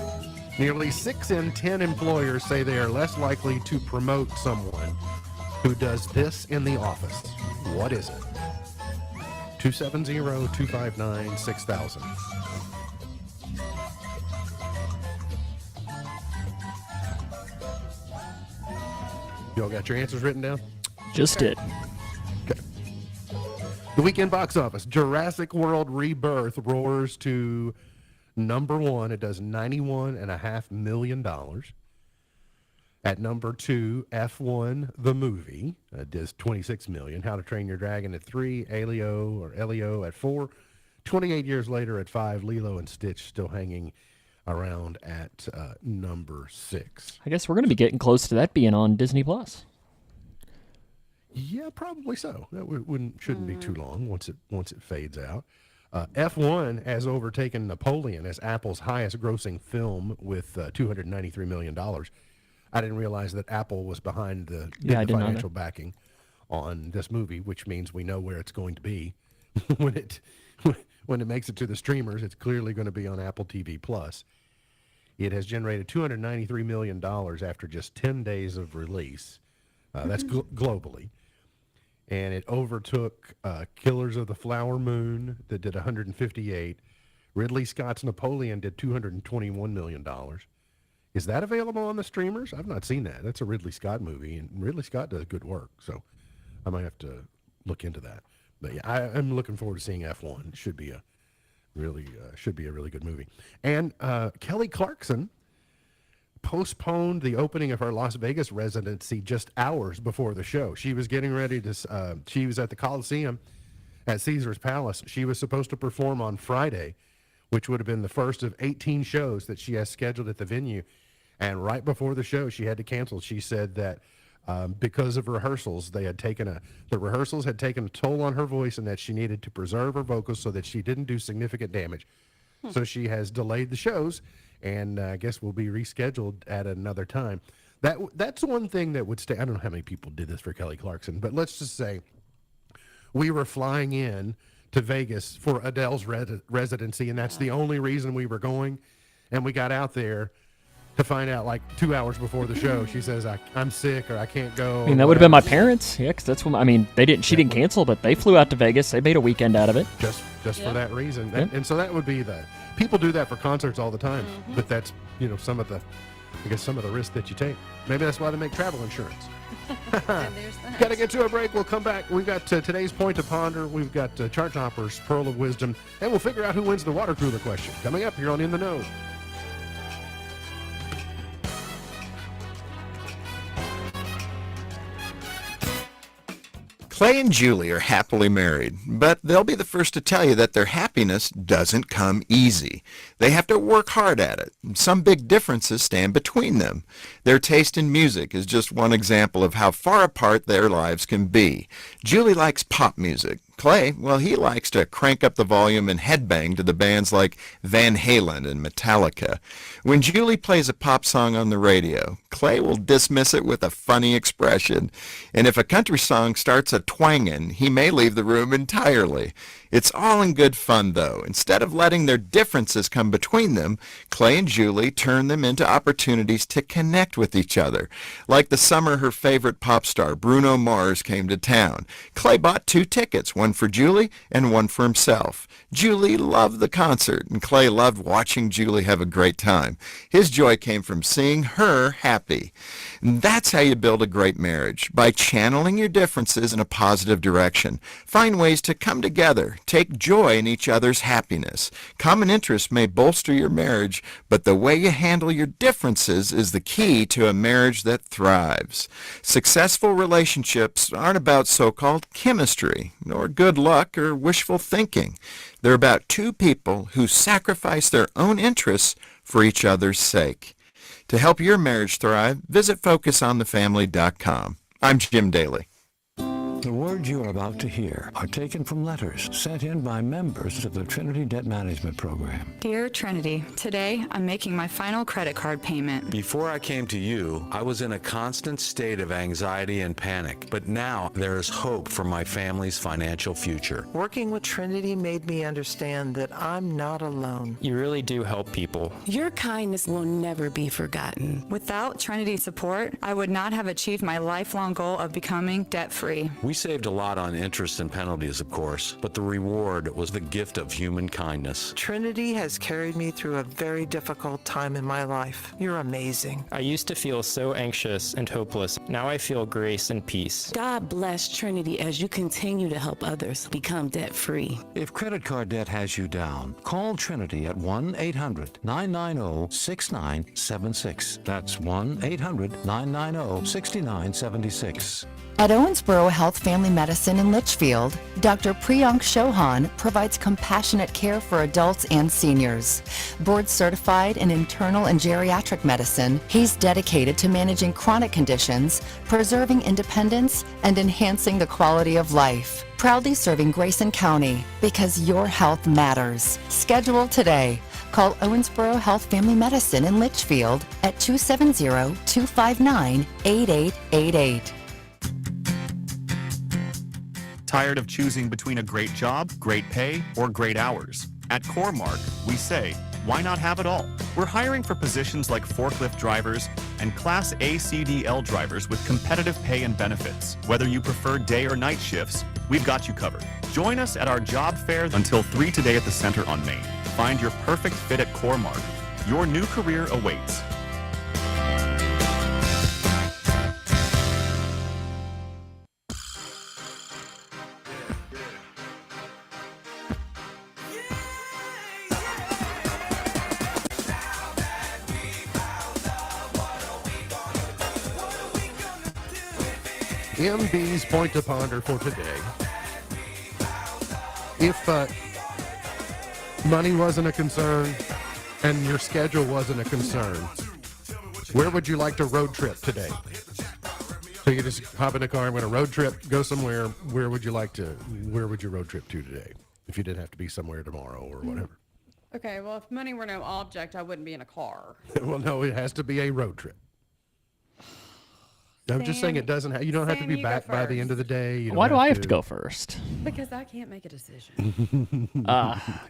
Nearly 6 in 10 employers say they are less likely to promote someone who does this in the office. What is it? 270-259-6000. Y'all got your answers written down? Just did. Okay. The weekend box office. Jurassic World Rebirth roars to number 1. It does $91.5 million. At number 2, F1 the movie does $26 million. How to Train Your Dragon at 3, Elio at 4. 28 years later at 5, Lilo and Stitch still hanging around at number 6. I guess we're going to be getting close to that being on Disney Plus. Yeah, probably so. That shouldn't be too long once it fades out. F1 has overtaken Napoleon as Apple's highest grossing film with $293 million. I didn't realize that Apple was behind the financial backing on this movie, which means we know where it's going to be when it makes it to the streamers. It's clearly going to be on Apple TV Plus. It has generated $293 million after just 10 days of release. That's globally. And it overtook Killers of the Flower Moon that did 158. Ridley Scott's Napoleon did $221 million. Is that available on the streamers? I've not seen that. That's a Ridley Scott movie, and Ridley Scott does good work, so I might have to look into that. But yeah, I'm looking forward to seeing F1. It should be a really good movie. And Kelly Clarkson postponed the opening of her Las Vegas residency just hours before the show. She was getting ready to. She was at the Coliseum at Caesar's Palace. She was supposed to perform on Friday, which would have been the first of 18 shows that she has scheduled at the venue. And right before the show, she had to cancel. She said that because of rehearsals, the rehearsals had taken a toll on her voice, and that she needed to preserve her vocals so that she didn't do significant damage. So she has delayed the shows, and I guess will be rescheduled at another time. That's one thing that would stay. I don't know how many people did this for Kelly Clarkson, but let's just say we were flying in to Vegas for Adele's residency, and that's the only reason we were going. And we got out there to find out like 2 hours before the show. She says, I'm sick or I can't go. I mean, that would have been my parents. Yeah, because that's what, I mean, they didn't, she didn't cancel, but they flew out to Vegas. They made a weekend out of it. Just for that reason. And so that would be people do that for concerts all the time, but that's, some of the risk that you take. Maybe that's why they make travel insurance. Got to get to a break. We'll come back. We've got today's Point to Ponder. We've got Chart Topper's Pearl of Wisdom, and we'll figure out who wins the water cooler question. Coming up here on In the Know. Clay and Julie are happily married, but they'll be the first to tell you that their happiness doesn't come easy. They have to work hard at it. Some big differences stand between them. Their taste in music is just one example of how far apart their lives can be. Julie likes pop music. Clay, well, he likes to crank up the volume and headbang to the bands like Van Halen and Metallica. When Julie plays a pop song on the radio, Clay will dismiss it with a funny expression. And if a country song starts a twangin', he may leave the room entirely. It's all in good fun, though. Instead of letting their differences come between them, Clay and Julie turn them into opportunities to connect with each other. Like the summer her favorite pop star, Bruno Mars, came to town. Clay bought 2 tickets, one for Julie and one for himself. Julie loved the concert, and Clay loved watching Julie have a great time. His joy came from seeing her happy. And that's how you build a great marriage, by channeling your differences in a positive direction. Find ways to come together. Take joy in each other's happiness. Common interests may bolster your marriage, but the way you handle your differences is the key to a marriage that thrives. Successful relationships aren't about so-called chemistry, nor good luck or wishful thinking. They're about 2 people who sacrifice their own interests for each other's sake. To help your marriage thrive, visit FocusOnTheFamily.com. I'm Jim Daly. The words you are about to hear are taken from letters sent in by members of the Trinity Debt Management Program. Dear Trinity, today I'm making my final credit card payment. Before I came to you, I was in a constant state of anxiety and panic, but now there is hope for my family's financial future. Working with Trinity made me understand that I'm not alone. You really do help people. Your kindness will never be forgotten. Without Trinity's support, I would not have achieved my lifelong goal of becoming debt-free. We saved a lot on interest and penalties, of course, but the reward was the gift of human kindness. Trinity has carried me through a very difficult time in my life. You're amazing. I used to feel so anxious and hopeless. Now I feel grace and peace. God bless Trinity as you continue to help others become debt-free. If credit card debt has you down, call Trinity at 1-800-990-6976. That's 1-800-990-6976. At Owensboro Health Family Medicine in Litchfield, Dr. Priyank Chauhan provides compassionate care for adults and seniors. Board certified in internal and geriatric medicine, he's dedicated to managing chronic conditions, preserving independence, and enhancing the quality of life. Proudly serving Grayson County, because your health matters. Schedule today. Call Owensboro Health Family Medicine in Litchfield at 270-259-8888. Tired of choosing between a great job, great pay, or great hours? At Core-Mark, we say, why not have it all? We're hiring for positions like forklift drivers and Class A CDL drivers with competitive pay and benefits. Whether you prefer day or night shifts, we've got you covered. Join us at our job fair until 3 today at the Center on Main. Find your perfect fit at Core-Mark. Your new career awaits. MB's Point to Ponder for today. If money wasn't a concern and your schedule wasn't a concern, where would you like to road trip today? So you just hop in a car and win a road trip, go somewhere. Where would you road trip to today? If you didn't have to be somewhere tomorrow or whatever. Okay, well, if money were no object, I wouldn't be in a car. Well, no, it has to be a road trip. I'm just saying it doesn't. You don't have to Sam, be you go back by the end of the day. You don't Why do I have to go first? Because I can't make a decision.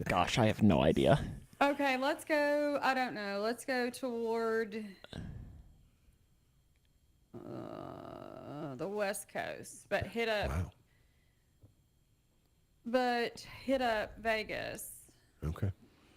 Gosh, I have no idea. Okay, let's go. I don't know. Let's go toward the West Coast, but hit up. Wow. But hit up Vegas. Okay.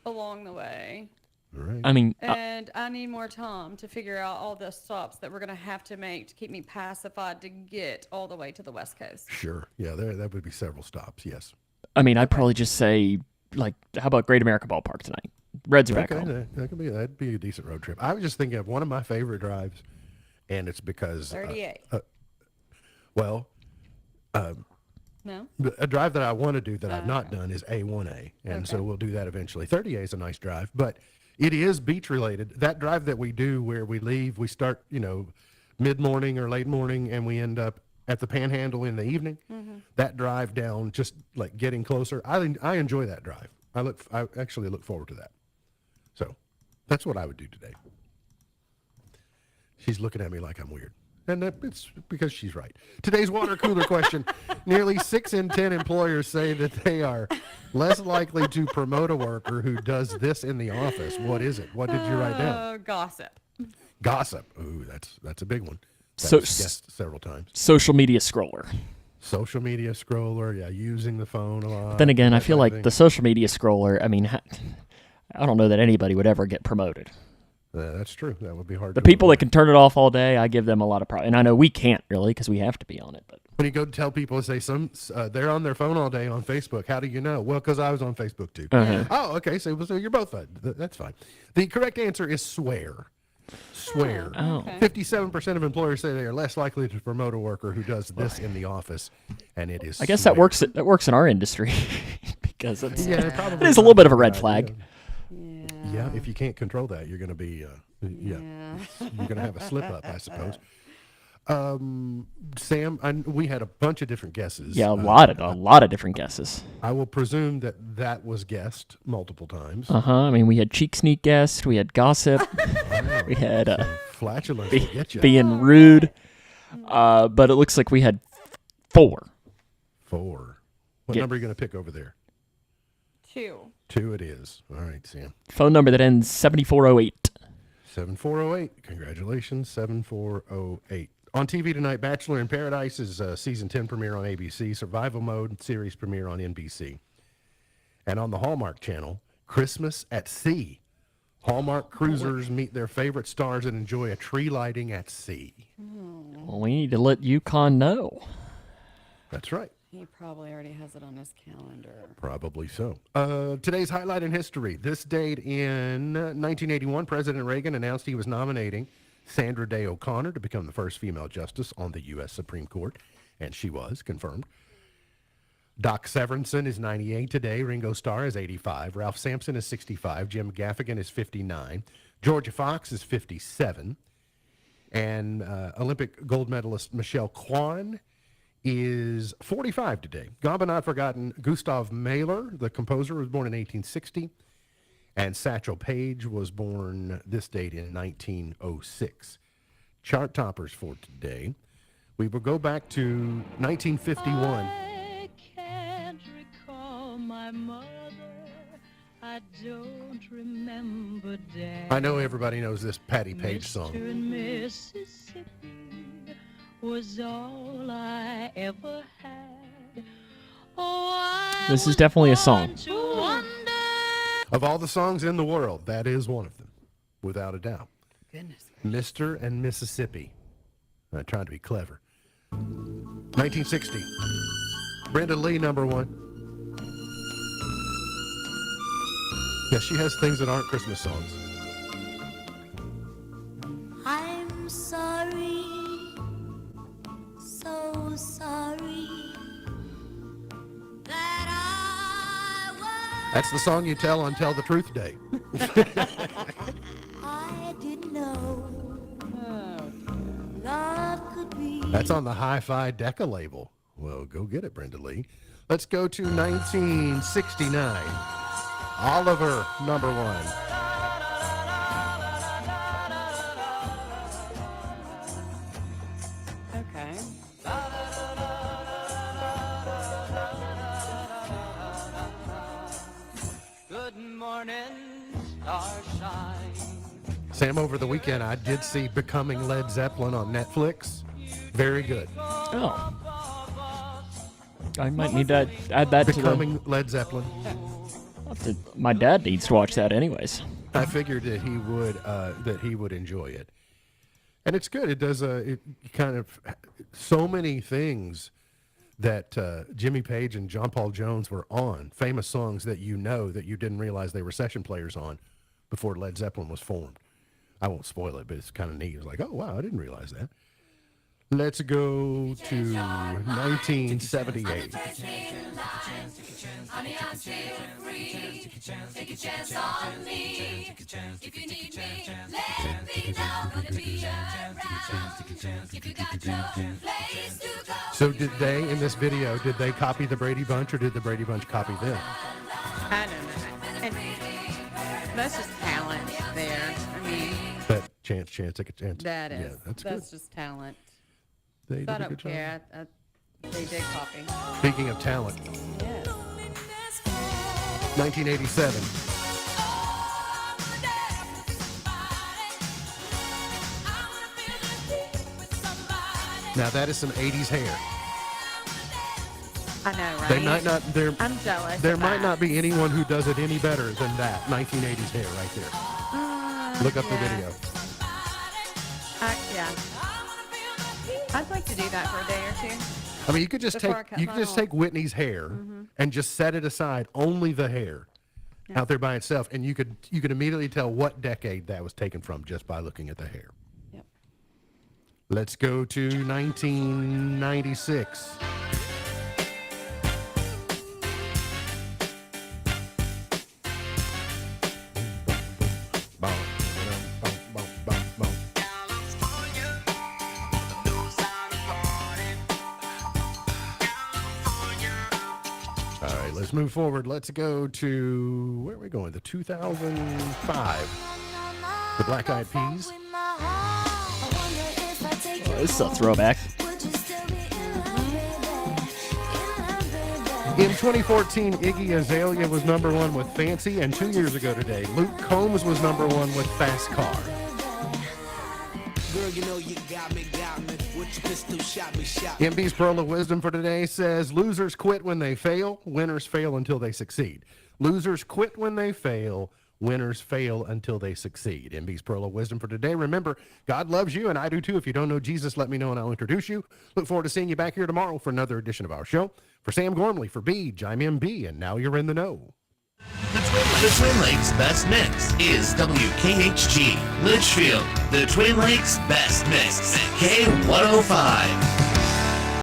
Along the way. All right. I mean, And I need more time to figure out all the stops that we're going to have to make to keep me pacified to get all the way to the West Coast. Sure. Yeah, that would be several stops. Yes. I mean, I'd probably just say, like, how about Great America Ballpark tonight? Reds are back home. That'd be a decent road trip. I was just thinking of one of my favorite drives, and it's because 38. No? A drive that I want to do that I've not done is A1A, and so we'll do that eventually. 30A is a nice drive, but it is beach related. That drive that we do where we leave, we start, mid-morning or late morning, and we end up at the Panhandle in the evening. Mm-hmm. That drive down, just like getting closer, I enjoy that drive. I actually look forward to that. So that's what I would do today. She's looking at me like I'm weird. And it's because she's right. Today's water cooler question. Nearly 6 in 10 employers say that they are less likely to promote a worker who does this in the office. What is it? What did you write down? Gossip. Gossip. Ooh, that's a big one. So That's guessed several times. Social media scroller. Social media scroller, yeah, using the phone a lot. But then again, I that feel kind of like thing. the social media scroller, I mean, I don't know that anybody would ever get promoted. That's true. That would be hard. The to people avoid. that can turn it off all day, I give them a lot of pride. And I know we can't really because we have to be on it. But when you go to tell people, say they're on their phone all day on Facebook. How do you know? Well, because I was on Facebook too. Uh-huh. Oh, okay. So you're both fine. That's fine. The correct answer is swear. Swear. Oh. Okay. 57% of employers say they are less likely to promote a worker who does this in the office, and it is. I guess swear. that works in our industry because it probably is a little bit of a red idea. flag. Yeah, if you can't control that, you're going to be, you're going to have a slip up, I suppose. Sam, we had a bunch of different guesses. Yeah, a lot of different guesses. I will presume that was guessed multiple times. I mean, we had cheek sneak guessed, we had gossip, we had flatulence will get you. being rude, but it looks like we had 4. 4. What number are you going to pick over there? 2. 2 it is. All right, Sam. Phone number that ends 7408. 7408. Congratulations, 7408. On TV tonight, Bachelor in Paradise is season 10 premiere on ABC, Survival Mode series premiere on NBC. And on the Hallmark Channel, Christmas at Sea. Hallmark cruisers meet their favorite stars and enjoy a tree lighting at sea. Well, we need to let UConn know. That's right. He probably already has it on his calendar. Probably so. Today's highlight in history. This date in 1981, President Reagan announced he was nominating Sandra Day O'Connor to become the first female justice on the U.S. Supreme Court, and she was confirmed. Doc Severinsen is 98 today. Ringo Starr is 85. Ralph Sampson is 65. Jim Gaffigan is 59. Georgia Fox is 57. And Olympic gold medalist Michelle Kwan is 45 today. Gone but not forgotten, Gustav Mahler, the composer, was born in 1860. And Satchel Paige was born this date in 1906. Chart toppers for today. We will go back to 1951. I can't recall my mother. I don't remember Dad. I know everybody knows this Patti Page song. Mr. and Mississippi was all I ever had. Oh, I This is definitely a song. to wonder. Of all the songs in the world, that is one of them, without a doubt. Goodness. Mr. and Mississippi. I tried to be clever. 1960. Brenda Lee, number 1. Yes, she has things that aren't Christmas songs. I'm sorry, so sorry that I was. That's the song you tell on Tell the Truth Day. I didn't know love could be. That's on the Hi-Fi Decca label. Well, go get it, Brenda Lee. Let's go to 1969. Oliver, number 1. Good morning, starshine. Sam, over the weekend, I did see Becoming Led Zeppelin on Netflix. Very good. Oh. I might need to add that Becoming Led Zeppelin. My dad needs to watch that anyways. I figured that he would enjoy it. And it's good. It does it kind of so many things that Jimmy Page and John Paul Jones were on, famous songs that you know that you didn't realize they were session players on before Led Zeppelin was formed. I won't spoil it, but it's kind of neat. It's like, oh, wow, I didn't realize that. Let's go to 1978. Honey, I'm still free. Take a chance on me. If you need me, let me know. Gonna be around. If you got no place to go. So did they, in this video, did they copy the Brady Bunch or did the Brady Bunch copy them? I don't know. And that's just talent there. I mean, But chance, take a chance. that is. Yeah, that's That's good. just talent. They I did a don't good job. care. They did copy. Speaking of talent, Yes. 1987. Now that is some 80s hair. I know, right? They might not. I'm jealous. There of might that. not be anyone who does it any better than that 1980s hair right there. Look up the yeah. video. Yeah. I'd like to do that for a day or two. I mean, you could just Before I cut take mine off. Mm-hmm. Whitney's hair and just set it aside, only the hair, out there by itself, and you could immediately tell what decade that was taken from just by looking at the hair. Yep. Let's go to 1996. All right, let's move forward. Let's go to, where are we going? The 2005. The Black Eyed Peas. Oh, this is a throwback. In 2014, Iggy Azalea was #1 with Fancy, and 2 years ago today, Luke Combs was #1 with Fast Car. Girl, you know you got me. With your pistol, shot me. MB's Pearl of Wisdom for today says, losers quit when they fail, winners fail until they succeed. Losers quit when they fail, winners fail until they succeed. MB's Pearl of Wisdom for today. Remember, God loves you, and I do too. If you don't know Jesus, let me know, and I'll introduce you. Look forward to seeing you back here tomorrow for another edition of our show. For Sam Gormley, for Beej, I'm MB, and now you're in the know. The Twin Lakes Best Mix is WKHG Litchfield. The Twin Lakes Best Mix, K105.